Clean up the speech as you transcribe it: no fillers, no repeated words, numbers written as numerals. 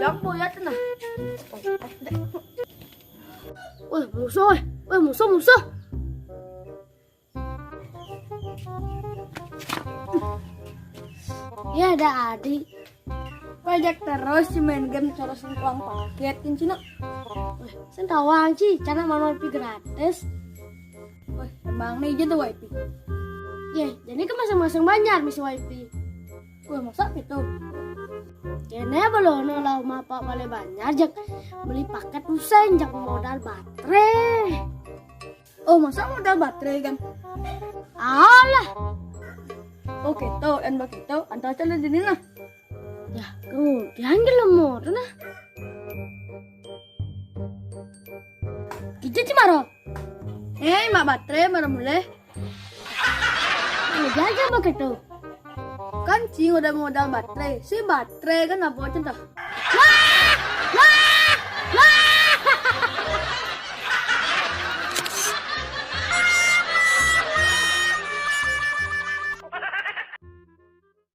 jambu ya tenang. Wah, musuh, wah musuh. Ya ada adik. Pajak terus si main game terus uang paket cina. Wah, sen tawang sih, karena mau pi gratis. Wah, emang nih gitu wifi. Ya, jadi ke masing-masing banyak misi wifi. Wah, masa itu? Kene belum nolong apa boleh banyak jak beli paket usen jak modal baterai. Oh, masa modal baterai kan? Alah, Oke, tuh, and begitu, antar cala dini lah. ya kemudian gelemot nah. Kita cimaro. Mak baterai baru mulai. Udah aja begitu. Kan cing udah modal baterai. Si baterai kan apa cinta?